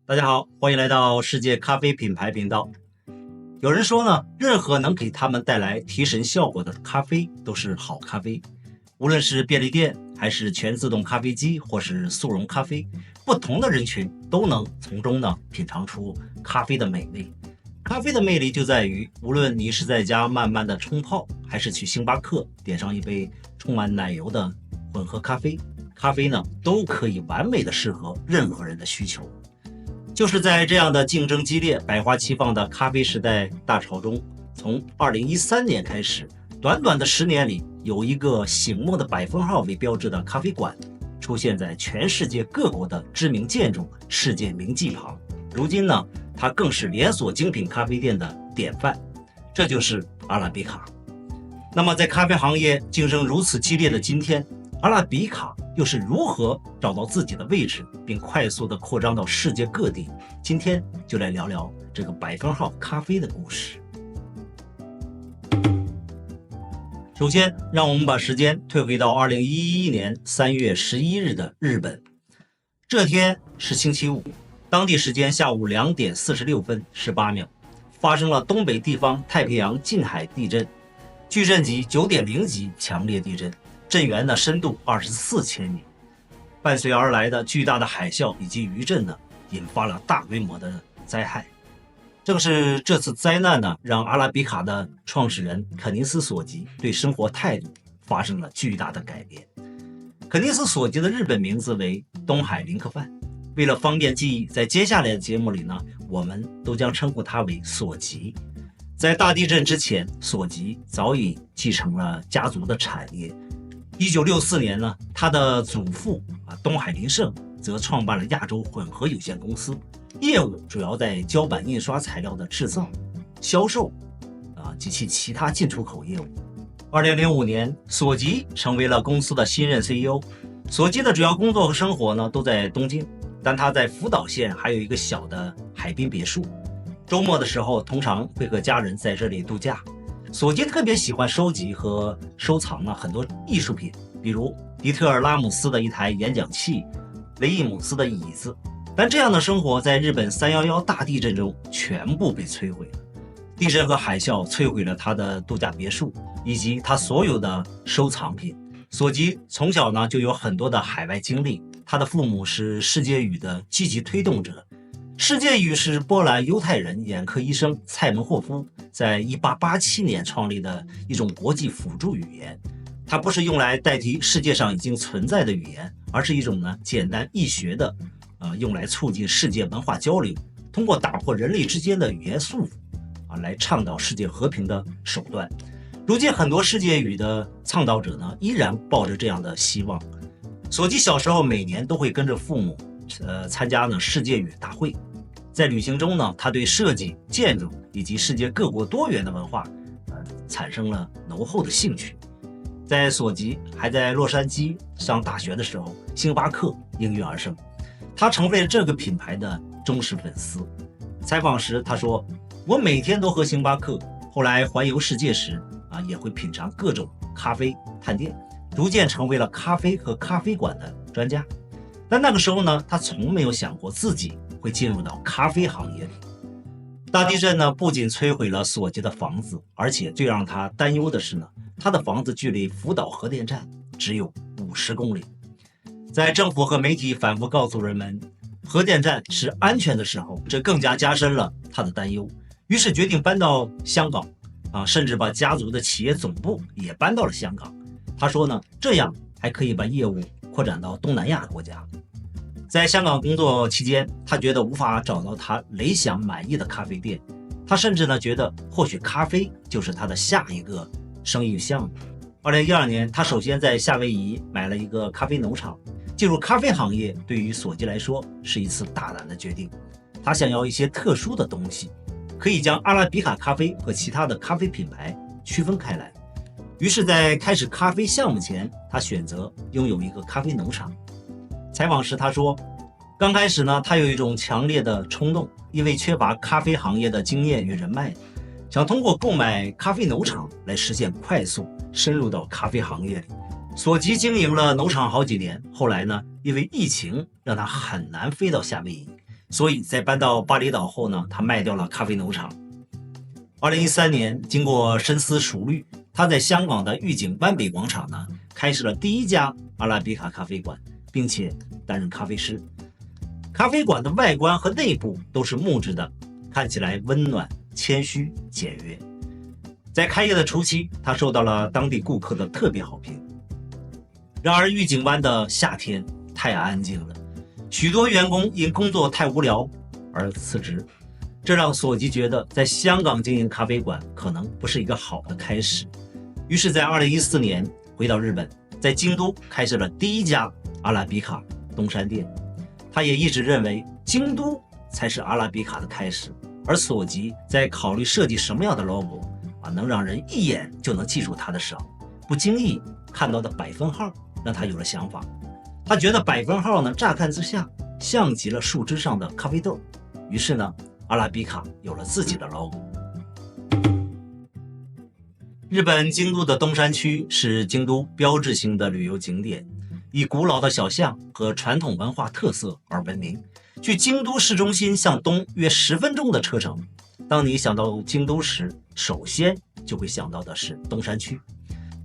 大家好，欢迎来到世界咖啡品牌频道。有人说呢，任何能给他们带来提神效果的咖啡都是好咖啡。无论是便利店，还是全自动咖啡机，或是速溶咖啡，不同的人群都能从中呢品尝出咖啡的美味。咖啡的魅力就在于，无论你是在家慢慢的冲泡，还是去星巴克点上一杯充满奶油的混合咖啡，咖啡呢都可以完美的适合任何人的需求。就是在这样的竞争激烈、百花齐放的咖啡时代大潮中，从2013年开始，短短的10年里，有一个醒目的100分号为标志的咖啡馆出现在全世界各国的知名建筑、世界名迹旁。如今呢，它更是连锁精品咖啡店的典范，这就是阿拉比卡。那么在咖啡行业竞争如此激烈的今天，阿拉比卡又是如何找到自己的位置，并快速地扩张到世界各地？今天就来聊聊这个100分号咖啡的故事。首先，让我们把时间退回到2011年3月11日的日本。这天是星期五，当地时间下午2点46分18秒，发生了东北地方太平洋近海地震，巨震级9.0级强烈地震。震源的深度24千米，伴随而来的巨大的海啸以及余震呢，引发了大规模的灾害。正是这次灾难呢，让阿拉比卡的创始人肯尼斯·索吉对生活态度发生了巨大的改变。肯尼斯·索吉的日本名字为东海林克范，为了方便记忆，在接下来的节目里呢，我们都将称呼他为索吉。在大地震之前，索吉早已继承了家族的产业。1964年呢，他的祖父东海林胜则创办了亚洲混合有限公司，业务主要在胶板印刷材料的制造、销售及其他进出口业务。2005年，索吉成为了公司的新任 CEO。索吉的主要工作和生活呢都在东京，但他在福岛县还有一个小的海滨别墅，周末的时候通常会和家人在这里度假。索吉特别喜欢收集和收藏很多艺术品，比如迪特尔拉姆斯的一台演讲器、雷伊姆斯的椅子。但这样的生活在日本311大地震中全部被摧毁了。地震和海啸摧毁了他的度假别墅以及他所有的收藏品。索吉从小呢就有很多的海外经历，他的父母是世界语的积极推动者。世界语是波兰犹太人眼科医生蔡门霍夫在1887年创立的一种国际辅助语言。它不是用来代替世界上已经存在的语言，而是一种简单易学的用来促进世界文化交流，通过打破人类之间的语言束缚来倡导世界和平的手段。如今很多世界语的倡导者依然抱着这样的希望。索吉小时候每年都会跟着父母参加世界语大会。在旅行中呢，他对设计、建筑以及世界各国多元的文化产生了浓厚的兴趣。在索吉还在洛杉矶上大学的时候，星巴克应运而生，他成为了这个品牌的忠实粉丝。采访时他说，我每天都喝星巴克，后来环游世界时也会品尝各种咖啡探店，逐渐成为了咖啡和咖啡馆的专家。但那个时候呢，他从没有想过自己会进入到咖啡行业里。大地震呢，不仅摧毁了索吉的房子，而且最让他担忧的是呢，他的房子距离福岛核电站只有50公里。在政府和媒体反复告诉人们核电站是安全的时候，这更加加深了他的担忧。于是决定搬到香港甚至把家族的企业总部也搬到了香港。他说呢，这样还可以把业务扩展到东南亚国家。在香港工作期间，他觉得无法找到他理想满意的咖啡店，他甚至觉得或许咖啡就是他的下一个生意项目。2012年，他首先在夏威夷买了一个咖啡农场。进入咖啡行业对于索吉来说是一次大胆的决定，他想要一些特殊的东西，可以将阿拉比卡咖啡和其他的咖啡品牌区分开来。于是在开始咖啡项目前，他选择拥有一个咖啡农场。采访时他说，刚开始呢，他有一种强烈的冲动，因为缺乏咖啡行业的经验与人脉，想通过购买咖啡农场来实现快速深入到咖啡行业里。索吉经营了农场好几年，后来呢，因为疫情让他很难飞到夏威夷，所以在搬到巴厘岛后呢，他卖掉了咖啡农场。2013年，经过深思熟虑，他在香港的御景湾北广场呢，开设了第一家阿拉比卡咖啡馆，并且担任咖啡师。咖啡馆的外观和内部都是木质的，看起来温暖、谦虚、简约。在开业的初期，他受到了当地顾客的特别好评。然而，御景湾的夏天太安静了，许多员工因工作太无聊而辞职，这让索吉觉得在香港经营咖啡馆可能不是一个好的开始。于是，在2014年回到日本，在京都开设了第一家阿拉比卡东山店。他也一直认为京都才是阿拉比卡的开始，而索吉在考虑设计什么样的 logo 能让人一眼就能记住他的时候，不经意看到的百分号让他有了想法。他觉得百分号呢，乍看之下像极了树枝上的咖啡豆，于是呢，阿拉比卡有了自己的 logo。日本京都的东山区是京都标志性的旅游景点，以古老的小巷和传统文化特色而闻名。距京都市中心向东约10分钟的车程。当你想到京都时，首先就会想到的是东山区。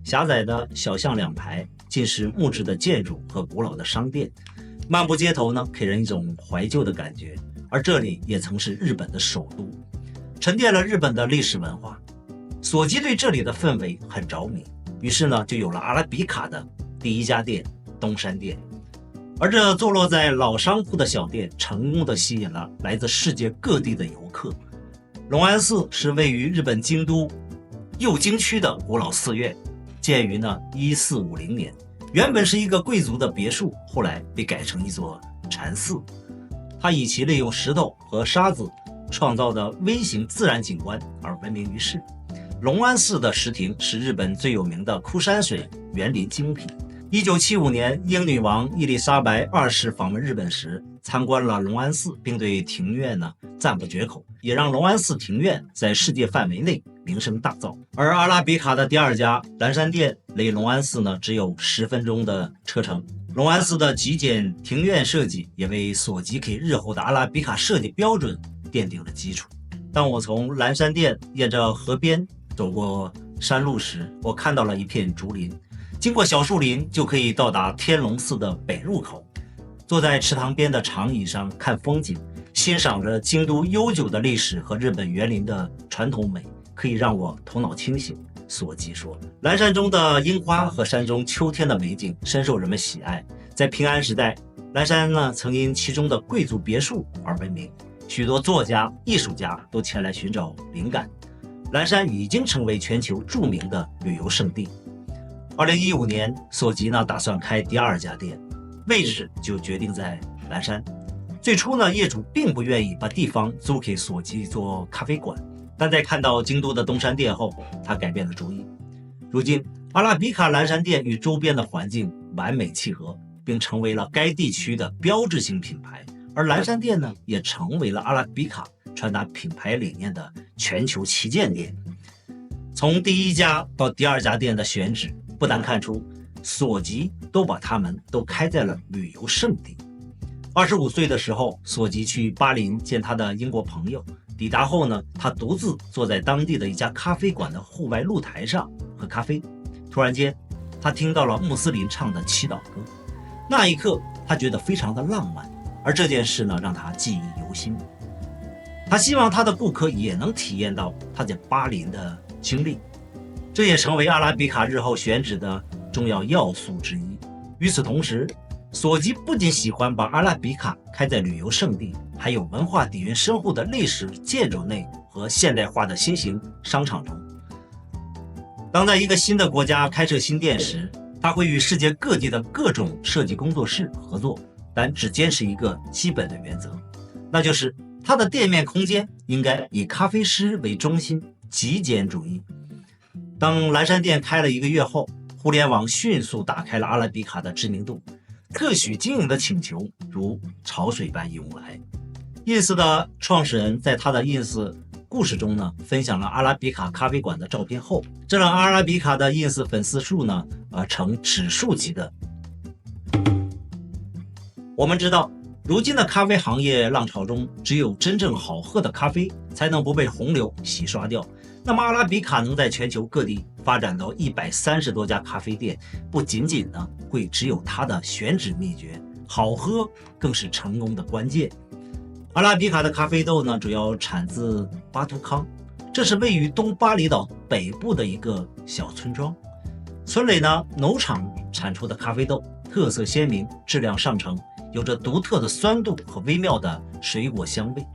狭窄的小巷两排尽是木质的建筑和古老的商店，漫步街头呢，给人一种怀旧的感觉。而这里也曾是日本的首都，沉淀了日本的历史文化。索吉对这里的氛围很着迷，于是呢，就有了阿拉比卡的第一家店东山店。而这坐落在老商铺的小店，成功的吸引了来自世界各地的游客。龙安寺是位于日本京都右京区的古老寺院，建于1450年，原本是一个贵族的别墅，后来被改成一座禅寺。它以其利用石头和沙子创造的微型自然景观而闻名于世。龙安寺的石亭是日本最有名的枯山水园林精品。1975年，英女王伊丽莎白2世访问日本时，参观了龙安寺，并对庭院赞不绝口，也让龙安寺庭院在世界范围内名声大噪。而阿拉比卡的第二家蓝山店离龙安寺只有10分钟的车程。龙安寺的极简庭院设计也为索吉给日后的阿拉比卡设计标准奠定了基础。当我从蓝山店沿着河边走过山路时，我看到了一片竹林，经过小树林就可以到达天龙寺的北入口。坐在池塘边的长椅上看风景，欣赏着京都悠久的历史和日本园林的传统美，可以让我头脑清醒。索吉说，蓝山中的樱花和山中秋天的美景深受人们喜爱。在平安时代，蓝山曾因其中的贵族别墅而闻名，许多作家、艺术家都前来寻找灵感。蓝山已经成为全球著名的旅游胜地。2015年，索吉打算开第二家店，位置就决定在蓝山。最初业主并不愿意把地方租给索吉做咖啡馆，但在看到京都的东山店后，他改变了主意。如今，阿拉比卡蓝山店与周边的环境完美契合，并成为了该地区的标志性品牌。而蓝山店也成为了阿拉比卡传达品牌理念的全球旗舰店。从第一家到第二家店的选址，不难看出索吉都把他们都开在了旅游胜地。25岁的时候，索吉去巴林见他的英国朋友，抵达后他独自坐在当地的一家咖啡馆的户外露台上喝咖啡。突然间，他听到了穆斯林唱的祈祷歌，那一刻他觉得非常的浪漫，而这件事让他记忆犹新。他希望他的顾客也能体验到他在巴林的经历，这也成为阿拉比卡日后选址的重要要素之一。与此同时，索吉不仅喜欢把阿拉比卡开在旅游胜地，还有文化底蕴深厚的历史建筑内和现代化的新型商场中。当在一个新的国家开设新店时，他会与世界各地的各种设计工作室合作，但只坚持一个基本的原则，那就是他的店面空间应该以咖啡师为中心，极简主义。当蓝山店开了1个月后，互联网迅速打开了阿拉比卡的知名度，特许经营的请求如潮水般涌来。ins 的创始人在他的 ins 故事中分享了阿拉比卡咖啡馆的照片后，这让阿拉比卡的 ins 粉丝数呈指数级的。我们知道如今的咖啡行业浪潮中，只有真正好喝的咖啡才能不被洪流洗刷掉。那么阿拉比卡能在全球各地发展到130多家咖啡店，不仅仅呢会只有它的选址秘诀，好喝更是成功的关键。阿拉比卡的咖啡豆呢，主要产自巴都康，这是位于东巴厘岛北部的一个小村庄。村里呢，农场产出的咖啡豆特色鲜明，质量上乘，有着独特的酸度和微妙的水果香味。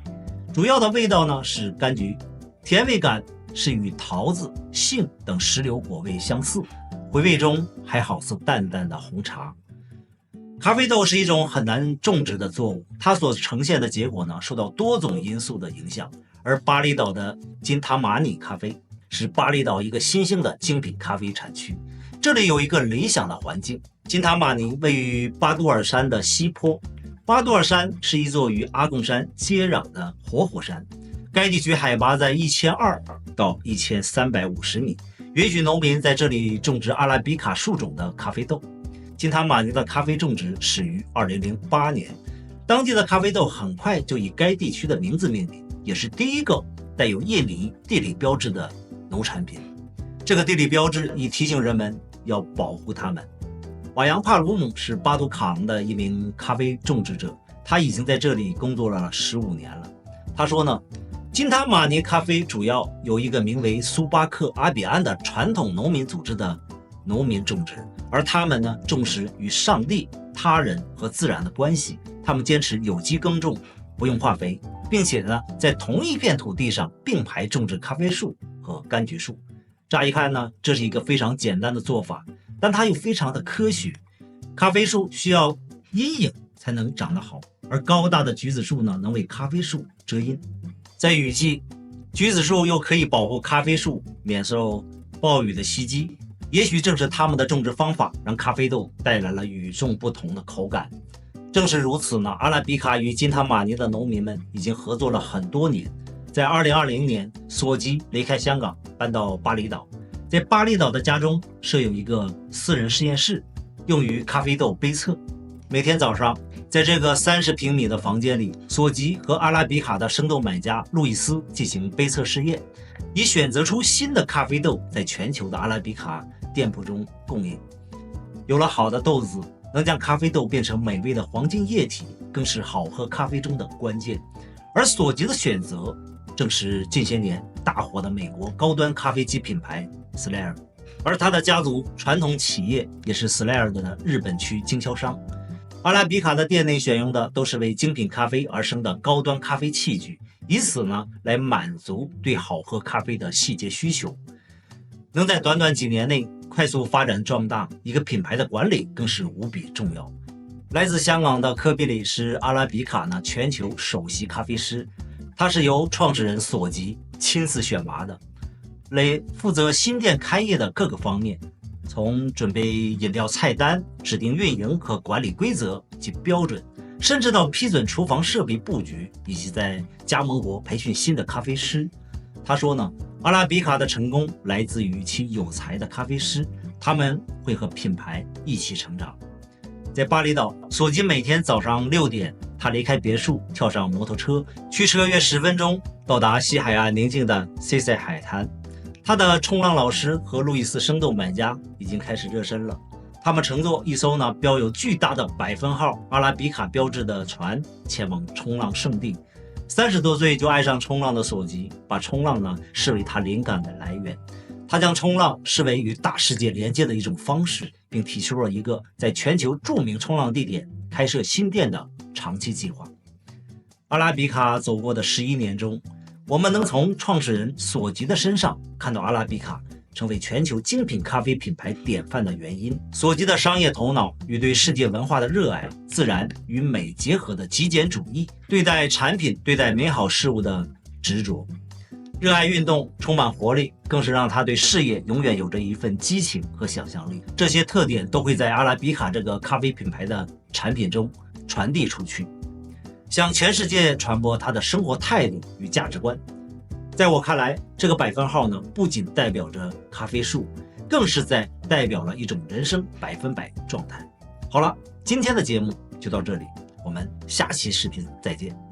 主要的味道呢是柑橘，甜味感是与桃子、杏等石榴果味相似，回味中还好似淡淡的红茶。咖啡豆是一种很难种植的作物，它所呈现的结果呢，受到多种因素的影响。而巴厘岛的金塔马尼咖啡是巴厘岛一个新兴的精品咖啡产区，这里有一个理想的环境。金塔马尼位于巴都尔山的西坡，巴都尔山是一座与阿贡山接壤的活火山，该地区海拔在1200到1350米，允许农民在这里种植阿拉比卡树种的咖啡豆。金塔马尼的咖啡种植始于2008年，当地的咖啡豆很快就以该地区的名字命名，也是第一个带有印尼地理标志的农产品。这个地理标志以提醒人们要保护它们。瓦扬帕鲁姆是巴都卡昂的一名咖啡种植者，他已经在这里工作了15年了。他说呢，金塔马尼咖啡主要由一个名为苏巴克阿比安的传统农民组织的农民种植，而他们呢重视与上帝、他人和自然的关系。他们坚持有机耕种，不用化肥，并且呢在同一片土地上并排种植咖啡树和柑橘树。乍一看呢，这是一个非常简单的做法，但它又非常的科学。咖啡树需要阴影才能长得好，而高大的橘子树呢，能为咖啡树遮阴。在雨季，橘子树又可以保护咖啡树免受暴雨的袭击。也许正是他们的种植方法，让咖啡豆带来了与众不同的口感。正是如此呢，阿拉比卡与金塔马尼的农民们已经合作了很多年。在2020年，索吉离开香港，搬到巴厘岛。在巴厘岛的家中设有一个私人实验室，用于咖啡豆杯测。每天早上，在这个30平米的房间里，索吉和阿拉比卡的生豆买家路易斯进行杯测试验，以选择出新的咖啡豆在全球的阿拉比卡店铺中供应。有了好的豆子，能将咖啡豆变成美味的黄金液体，更是好喝咖啡中的关键。而索吉的选择正是近些年大火的美国高端咖啡机品牌 Slayer， 而他的家族传统企业也是 Slayer 的日本区经销商。阿拉比卡的店内选用的都是为精品咖啡而生的高端咖啡器具，以此呢来满足对好喝咖啡的细节需求。能在短短几年内快速发展壮大，一个品牌的管理更是无比重要。来自香港的科比里是阿拉比卡呢全球首席咖啡师，他是由创始人索吉亲自选拔的，来负责新店开业的各个方面，从准备饮料菜单、指定运营和管理规则及标准，甚至到批准厨房设备布局，以及在加盟国培训新的咖啡师。他说呢，阿拉比卡的成功来自于其有才的咖啡师，他们会和品牌一起成长。在巴厘岛，索吉每天早上6点，他离开别墅，跳上摩托车，驱车约10分钟到达西海岸宁静的 CC 海滩。他的冲浪老师和路易斯生豆买家已经开始热身了，他们乘坐一艘呢标有巨大的100分号阿拉比卡标志的船前往冲浪圣地。30多岁就爱上冲浪的索吉，把冲浪呢视为他灵感的来源。他将冲浪视为与大世界连接的一种方式，并提出了一个在全球著名冲浪地点开设新店的长期计划。阿拉比卡走过的11年中，我们能从创始人索吉的身上看到阿拉比卡成为全球精品咖啡品牌典范的原因。索吉的商业头脑与对世界文化的热爱，自然与美结合的极简主义，对待产品、对待美好事物的执着，热爱运动，充满活力，更是让他对事业永远有着一份激情和想象力。这些特点都会在阿拉比卡这个咖啡品牌的产品中传递出去，向全世界传播他的生活态度与价值观。在我看来，这个100分号呢，不仅代表着咖啡树，更是在代表了一种人生100%状态。好了，今天的节目就到这里，我们下期视频再见。